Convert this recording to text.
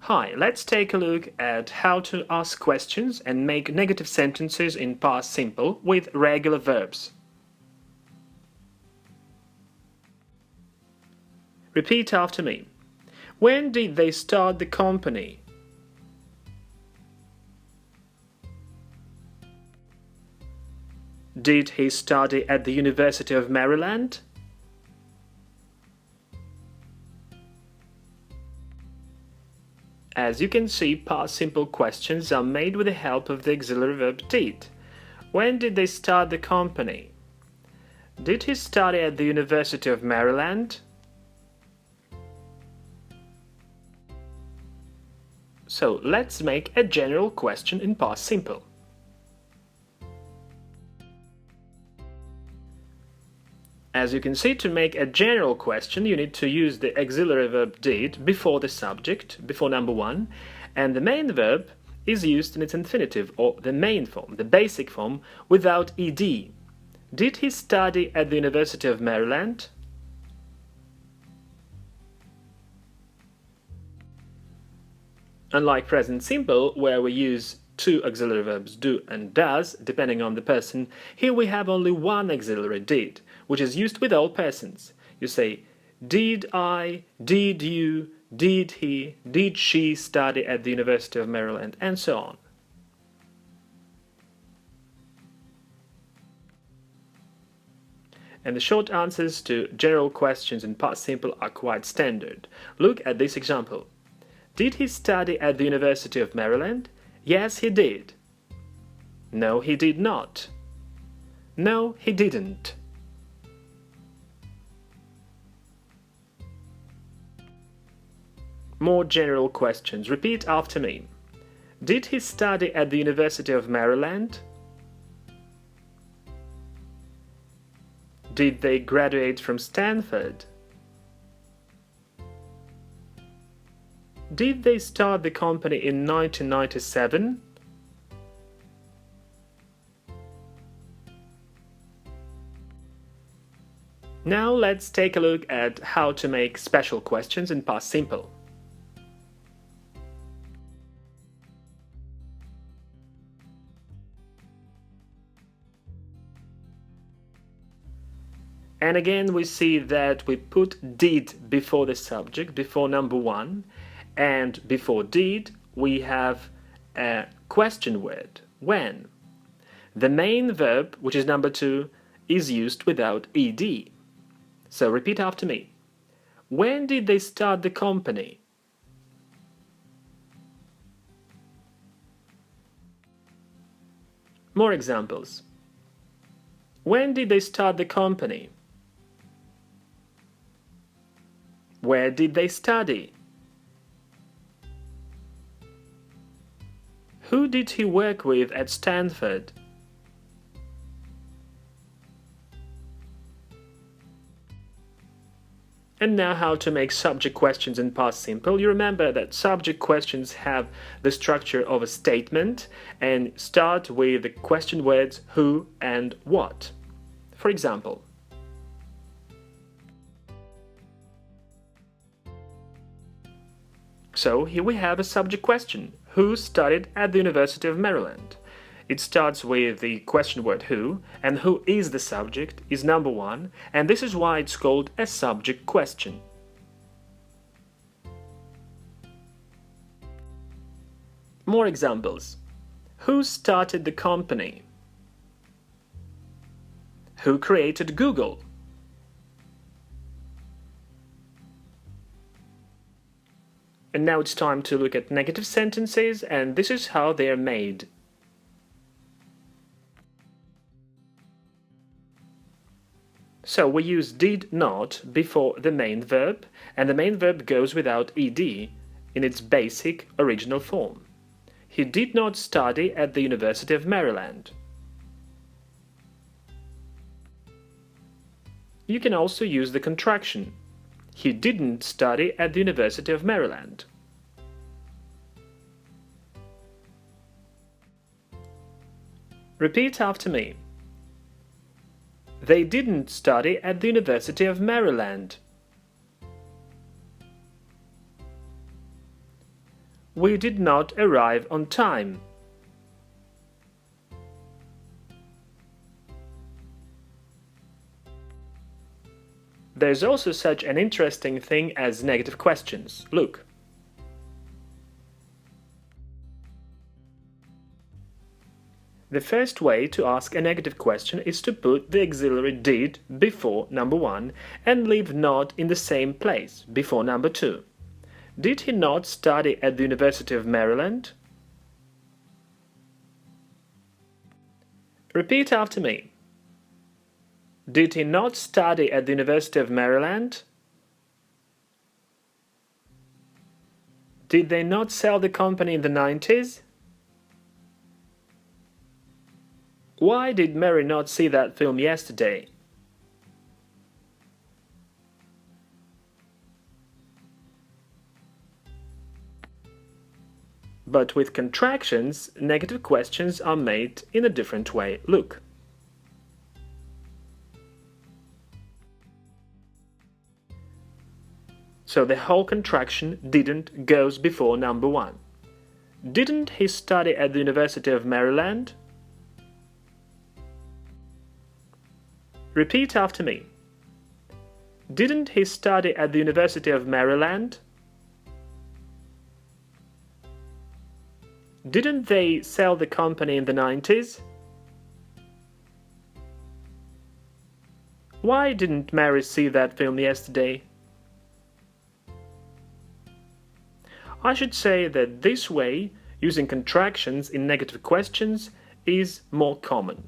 Hi, let's take a look at how to ask questions and make negative sentences in past simple with regular verbs. Repeat after me. When did they start the company? Did he study at the University of Maryland? As you can see, past simple questions are made with the help of the auxiliary verb did. When did they start the company? Did he study at the University of Maryland? So let's make a general question in past simple. As you can see, to make a general question, you need to use the auxiliary verb did before the subject, before number one, and the main verb is used in its infinitive, or the main form, the basic form, without ed. Did he study at the University of Maryland? Unlike present simple, where we use two auxiliary verbs do and does, depending on the person, here we have only one auxiliary did, which is used with all persons. You say, did I, did you, did he, did she study at the University of Maryland, and so on. And the short answers to general questions in past simple are quite standard. Look at this example. Did he study at the University of Maryland? Yes, he did. No, he did not. No, he didn't. More general questions. Repeat after me. Did he study at the University of Maryland? Did they graduate from Stanford? Did they start the company in 1997? Now let's take a look at how to make special questions in past simple. And again, we see that we put did before the subject, before number one, and before did, we have a question word, when. The main verb, which is number two, is used without ed. So repeat after me. When did they start the company? More examples. When did they start the company? Where did they study? Who did he work with at Stanford? And now how to make subject questions in past simple. You remember that subject questions have the structure of a statement and start with the question words who and what. For example, so here we have a subject question. Who studied at the University of Maryland? It starts with the question word who, and who is the subject is number one, and this is why it's called a subject question. More examples. Who started the company? Who created Google? And now it's time to look at negative sentences, and this is how they are made. So we use did not before the main verb, and the main verb goes without ed in its basic original form. He did not study at the University of Maryland. You can also use the contraction. He didn't study at the University of Maryland. Repeat after me. They didn't study at the University of Maryland. We did not arrive on time. There's also such an interesting thing as negative questions. Look. The first way to ask a negative question is to put the auxiliary did before number 1 and leave not in the same place before number 2. Did he not study at the University of Maryland? Repeat after me. Did he not study at the University of Maryland? Did they not sell the company in the 90s? Why did Mary not see that film yesterday? But with contractions, negative questions are made in a different way. Look. So the whole contraction didn't goes before number 1. Didn't he study at the University of Maryland? Repeat after me. Didn't he study at the University of Maryland? Didn't they sell the company in the 90s? Why didn't Mary see that film yesterday? I should say that this way, using contractions in negative questions, is more common.